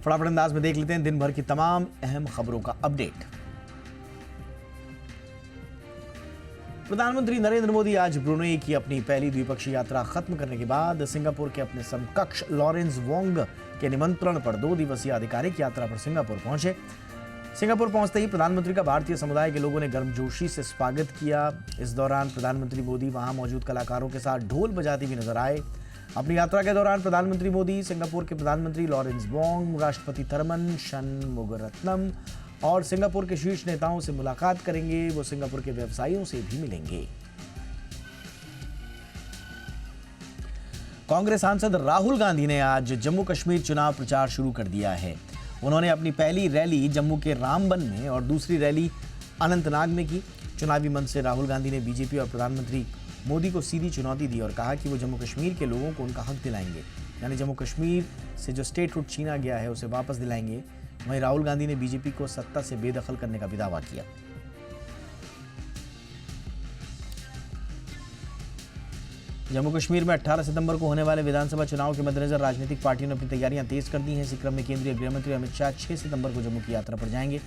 फटाफट अंदाज में देख लेते हैं दिन भर की तमाम अहम खबरों का अपडेट। प्रधानमंत्री नरेंद्र मोदी आज ब्रुनेई की अपनी पहली द्विपक्षीय यात्रा खत्म करने के बाद सिंगापुर के अपने समकक्ष लॉरेंस वोंग के निमंत्रण पर 2 दिवसीय आधिकारिक यात्रा पर सिंगापुर पहुंचे। सिंगापुर पहुंचते ही प्रधानमंत्री का भारतीय समुदाय के लोगों ने गर्मजोशी से स्वागत किया। इस दौरान प्रधानमंत्री मोदी वहां मौजूद कलाकारों के साथ ढोल बजाते भी नजर आए। अपनी यात्रा के दौरान प्रधानमंत्री मोदी सिंगापुर के प्रधानमंत्री लॉरेंस वोंग, राष्ट्रपति थरमन शनमुगारत्नम और सिंगापुर के शीर्ष नेताओं से मुलाकात करेंगे। वो सिंगापुर के व्यवसायियों से भी मिलेंगे। कांग्रेस सांसद राहुल गांधी ने आज जम्मू कश्मीर चुनाव प्रचार शुरू कर दिया है। उन्होंने अपनी पहली रैली जम्मू के रामबन में और दूसरी रैली अनंतनाग में की। चुनावी मंच से राहुल गांधी ने बीजेपी और प्रधानमंत्री मोदी को सीधी चुनौती दी और कहा कि वो जम्मू कश्मीर के लोगों को उनका हक दिलाएंगे, यानी जम्मू कश्मीर से जो स्टेटहुड छीना गया है उसे वापस दिलाएंगे। वहीं राहुल गांधी ने बीजेपी को सत्ता से बेदखल करने का भी दावा किया। जम्मू कश्मीर में 18 सितंबर को होने वाले विधानसभा चुनाव के मद्देनजर राजनीतिक पार्टियों ने अपनी तैयारियां तेज कर दी हैं। इसी क्रम में केंद्रीय गृह मंत्री अमित शाह 6 सितंबर को जम्मू की यात्रा पर जाएंगे।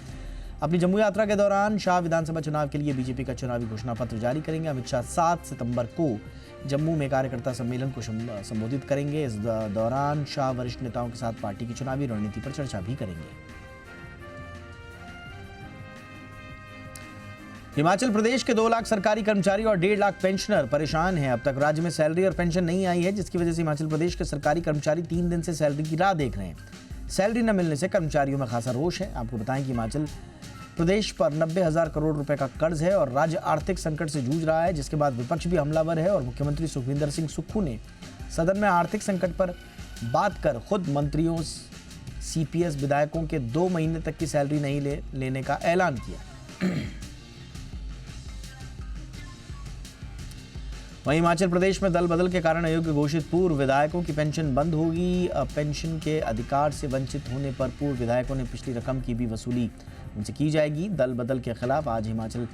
अपनी जम्मू यात्रा के दौरान शाह विधानसभा चुनाव के लिए बीजेपी का चुनावी घोषणा पत्र जारी करेंगे। अमित शाह 7 सितंबर को जम्मू में कार्यकर्ता सम्मेलन को संबोधित करेंगे। इस दौरान शाह वरिष्ठ नेताओं के साथ पार्टी की चुनावी रणनीति पर चर्चा भी करेंगे। हिमाचल प्रदेश के 2 लाख सरकारी कर्मचारी और 1.5 लाख पेंशनर परेशान हैं। अब तक राज्य में सैलरी और पेंशन नहीं आई है, जिसकी वजह से हिमाचल प्रदेश के सरकारी कर्मचारी 3 दिन से सैलरी की राह देख रहे हैं। सैलरी न मिलने से कर्मचारियों में खासा रोष है। आपको बताएं कि हिमाचल प्रदेश पर 90,000 करोड़ रुपए का कर्ज है और राज्य आर्थिक संकट से जूझ रहा है, जिसके बाद विपक्ष भी हमलावर है और मुख्यमंत्री सुखविंदर सिंह सुक्खू ने सदन में आर्थिक संकट पर बात कर खुद मंत्रियों, सीपीएस विधायकों के 2 महीने तक की सैलरी नहीं लेने का ऐलान किया। वहीं हिमाचल प्रदेश में दल बदल के कारण अयोग्य घोषित पूर्व विधायकों की पेंशन बंद होगी। पेंशन के अधिकार से वंचित होने पर पूर्व विधायकों ने पिछली रकम की भी वसूली उनसे की जाएगी। दल बदल के खिलाफ आज हिमाचल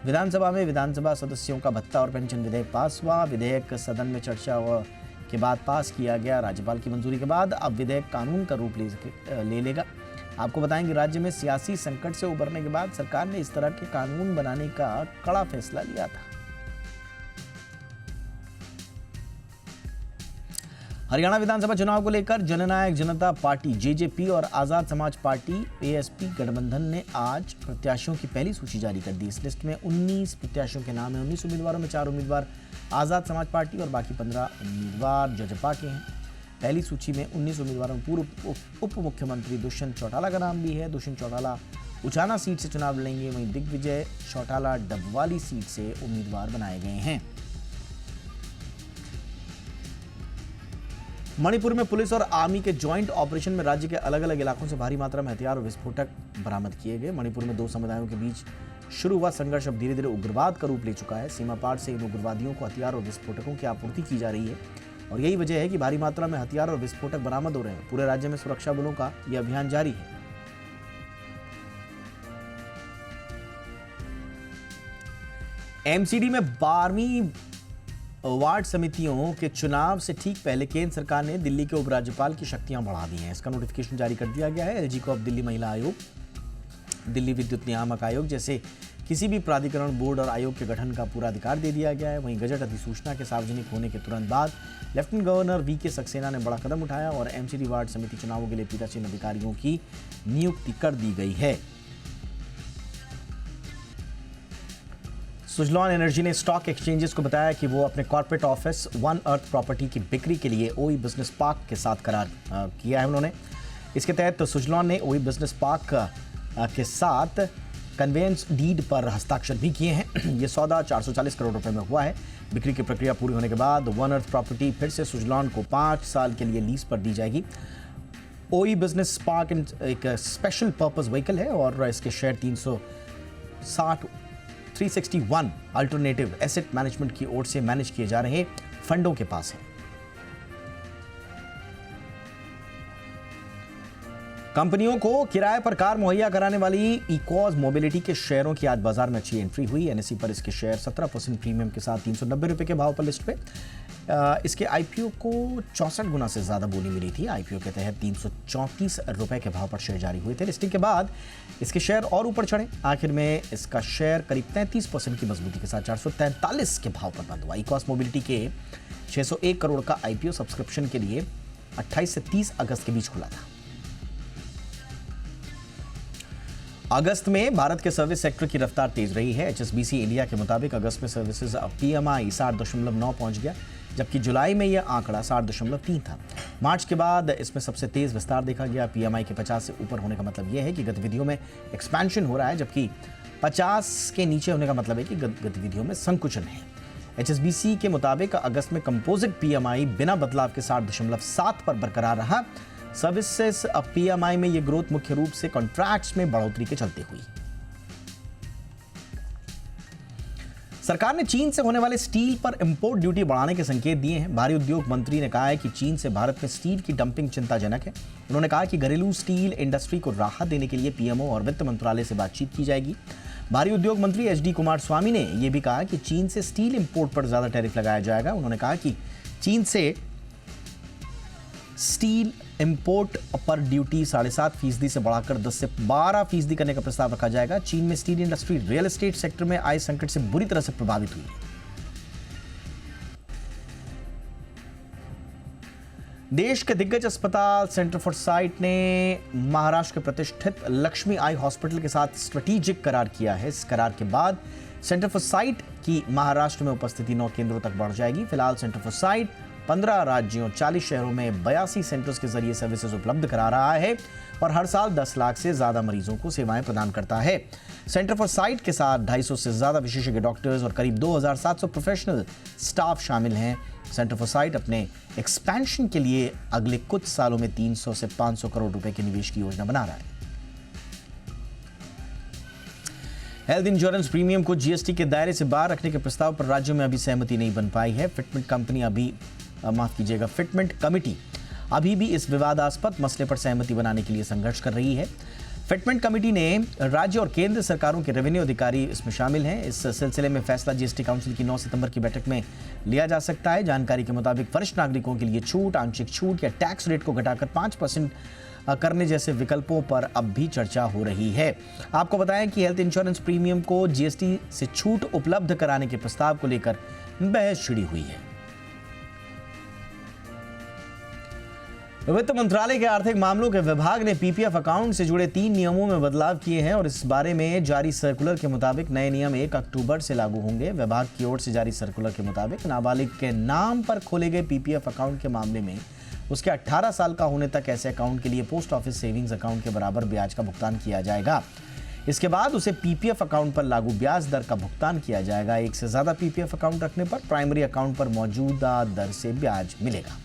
विधानसभा में विधानसभा सदस्यों का भत्ता और पेंशन विधेयक पास हुआ। विधेयक सदन में चर्चा के बाद पास किया गया। राज्यपाल की मंजूरी के बाद अब विधेयक कानून का रूप ले लेगा। आपको बताएं कि राज्य में सियासी संकट से उबरने के बाद सरकार ने इस तरह के कानून बनाने का कड़ा फैसला लिया था। हरियाणा विधानसभा चुनाव को लेकर जननायक जनता पार्टी जेजेपी और आजाद समाज पार्टी एएसपी गठबंधन ने आज प्रत्याशियों की पहली सूची जारी कर दी। इस लिस्ट में 19 प्रत्याशियों के नाम हैं। 19 उम्मीदवारों में 4 उम्मीदवार आजाद समाज पार्टी और बाकी 15 उम्मीदवार जजपा के हैं। पहली सूची में 19 उम्मीदवारों में पूर्व उप मुख्यमंत्री दुष्यंत चौटाला का नाम भी है। दुष्यंत चौटाला उचाना सीट से चुनाव लड़ेंगे। वहीं दिग्विजय चौटाला डबवाली सीट से उम्मीदवार बनाए गए हैं। मणिपुर में पुलिस और आर्मी के ज्वाइंट ऑपरेशन में राज्य के अलग अलग इलाकों से भारी मात्रा में हथियार और विस्फोटक बरामद किए गए। मणिपुर में 2 समुदायों के बीच शुरू हुआ संघर्ष अब धीरे धीरे उग्रवाद का रूप ले चुका है। सीमा पार से इन उग्रवादियों को हथियार और विस्फोटकों की आपूर्ति की जा रही है और यही वजह है कि भारी मात्रा में हथियार और विस्फोटक बरामद हो रहे हैं। पूरे राज्य में सुरक्षा बलों का यह अभियान जारी है। एमसीडी में 12वीं वार्ड समितियों के चुनाव से ठीक पहले केंद्र सरकार ने दिल्ली के उपराज्यपाल की शक्तियां बढ़ा दी हैं। इसका नोटिफिकेशन जारी कर दिया गया है। एलजी को अब दिल्ली महिला आयोग, दिल्ली विद्युत नियामक आयोग जैसे किसी भी प्राधिकरण, बोर्ड और आयोग के गठन का पूरा अधिकार दे दिया गया है। वहीं गजट अधिसूचना के सार्वजनिक होने के तुरंत बाद लेफ्टिनेंट गवर्नर वीके सक्सेना ने बड़ा कदम उठाया और एमसीडी वार्ड समिति चुनावों के लिए पीठासीन अधिकारियों की नियुक्ति कर दी गई है। सुजलॉन एनर्जी ने स्टॉक एक्सचेंजेस को बताया कि वो अपने corporate office one earth property की बिक्री के लिए ओई बिजनेस पार्क के साथ करार किया है। उन्होंने इसके तहत सुजलॉन ने ओई बिजनेस पार्क के साथ कन्वेंस डीड पर हस्ताक्षर भी किए हैं। ये सौदा 440 करोड़ रुपए में हुआ है। बिक्री की प्रक्रिया पूरी होने के बाद वन अर्थ प्रॉपर्टी फिर से सुजलॉन को 5 साल के लिए लीज पर दी जाएगी। ओई बिजनेस पार्क एक स्पेशल पर्पस व्हीकल है और इसके शेयर 361 अल्टरनेटिव एसेट मैनेजमेंट की ओर से मैनेज किए जा रहे फंडों के पास है। कंपनियों को किराए पर कार मुहैया कराने वाली इकॉज मोबिलिटी के शेयरों की आज बाजार में अच्छी एंट्री हुई। एनएसई पर इसके शेयर 17% प्रीमियम के साथ 390 रुपए के भाव पर लिस्ट पे इसके आईपीओ को 64 गुना से ज़्यादा बोली मिली थी। आईपीओ के तहत 334 रुपए के भाव पर शेयर जारी हुए थे। लिस्टिंग के बाद इसके शेयर और ऊपर चढ़े। आखिर में इसका शेयर करीब 33% की मजबूती के साथ 443 के भाव पर बंद हुआ। इकॉस मोबिलिटी के 601 करोड़ का आईपीओ सब्सक्रिप्शन के लिए 28 से 30 अगस्त के बीच खुला था। अगस्त में भारत के सर्विस सेक्टर की रफ्तार तेज रही है। HSBC इंडिया के मुताबिक अगस्त में सर्विसेज PMI 60.9 पहुंच गया, जबकि जुलाई में यह आंकड़ा 60.3 था। मार्च के बाद इसमें सबसे तेज विस्तार देखा गया। PMI के 50 से ऊपर होने का मतलब यह है कि गतिविधियों में एक्सपेंशन हो रहा है, जबकि 50 के नीचे होने का मतलब है कि गतिविधियों में संकुचन है। HSBC के मुताबिक अगस्त में कंपोजिट PMI बिना बदलाव के 60.7 पर बरकरार रहा। सर्विसेज PMI में यह ग्रोथ मुख्य रूप से कॉन्ट्रैक्ट्स में बढ़ोतरी के चलते हुई। सरकार ने चीन से होने वाले स्टील पर इंपोर्ट ड्यूटी बढ़ाने के संकेत दिए हैं। भारी उद्योग मंत्री ने कहा है कि चीन से भारत में स्टील की डंपिंग चिंताजनक है। उन्होंने कहा कि घरेलू स्टील इंडस्ट्री को राहत देने के लिए PMO और वित्त मंत्रालय से बातचीत की जाएगी। भारी उद्योग मंत्री HD कुमारस्वामी ने यह भी कहा कि चीन से स्टील इंपोर्ट पर ज्यादा टैरिफ लगाया जाएगा। उन्होंने कहा कि चीन से स्टील इंपोर्ट पर ड्यूटी 7.5% से बढ़ाकर 10 से 12% करने का प्रस्ताव रखा जाएगा। चीन में steel industry real estate sector में आए संकट से बुरी तरह से प्रभावित हुई है। देश के दिग्गज अस्पताल सेंटर फॉर साइट ने महाराष्ट्र के प्रतिष्ठित लक्ष्मी आई हॉस्पिटल के साथ स्ट्रेटेजिक करार किया है। इस करार के बाद सेंटर फॉर साइट की महाराष्ट्र में उपस्थिति 9 केंद्रों तक बढ़ जाएगी। फिलहाल सेंटर फॉर साइट 15 राज्यों 40 शहरों में 82 सेंटर्स के जरिए सर्विसेज उपलब्ध करा रहा है और हर साल 10 लाख से ज्यादा मरीजों को सेवाएं प्रदान करता है। सेंटर फॉर साइट के साथ 250 से ज्यादा विशेषज्ञ डॉक्टर्स और करीब 2700 प्रोफेशनल स्टाफ शामिल हैं। सेंटर फॉर साइट अपने एक्सपेंशन के लिए अगले कुछ सालों में 300 से 500 करोड़ रुपए के निवेश की योजना बना रहा है। हेल्थ इंश्योरेंस प्रीमियम को GST के दायरे से बाहर रखने के प्रस्ताव पर राज्यों में अभी सहमति नहीं बन पाई है। फिटमेंट कमेटी अभी भी इस विवादास्पद मसले पर सहमति बनाने के लिए संघर्ष कर रही है। फिटमेंट कमेटी ने राज्य और केंद्र सरकारों के रेवेन्यू अधिकारी इसमें शामिल हैं। इस सिलसिले में फैसला GST काउंसिल की 9 सितंबर की बैठक में लिया जा सकता है। जानकारी के मुताबिक वरिष्ठ नागरिकों के लिए छूट, आंशिक छूट या टैक्स रेट को घटाकर 5% करने जैसे विकल्पों पर अब भी चर्चा हो रही है। आपको बताएं कि हेल्थ इंश्योरेंस प्रीमियम को GST से छूट उपलब्ध कराने के प्रस्ताव को लेकर बहस छिड़ी हुई है। वित्त मंत्रालय के आर्थिक मामलों के विभाग ने PPF अकाउंट से जुड़े 3 नियमों में बदलाव किए हैं और इस बारे में जारी सर्कुलर के मुताबिक नए नियम 1 अक्टूबर से लागू होंगे। विभाग की ओर से जारी सर्कुलर के मुताबिक नाबालिग के नाम पर खोले गए PPF अकाउंट के मामले में उसके 18 साल का होने तक ऐसे अकाउंट के लिए पोस्ट ऑफिस सेविंग्स अकाउंट के बराबर ब्याज का भुगतान किया जाएगा। इसके बाद उसे PPF अकाउंट पर लागू ब्याज दर का भुगतान किया जाएगा। एक से ज्यादा PPF अकाउंट रखने पर प्राइमरी अकाउंट पर मौजूदा दर से ब्याज मिलेगा।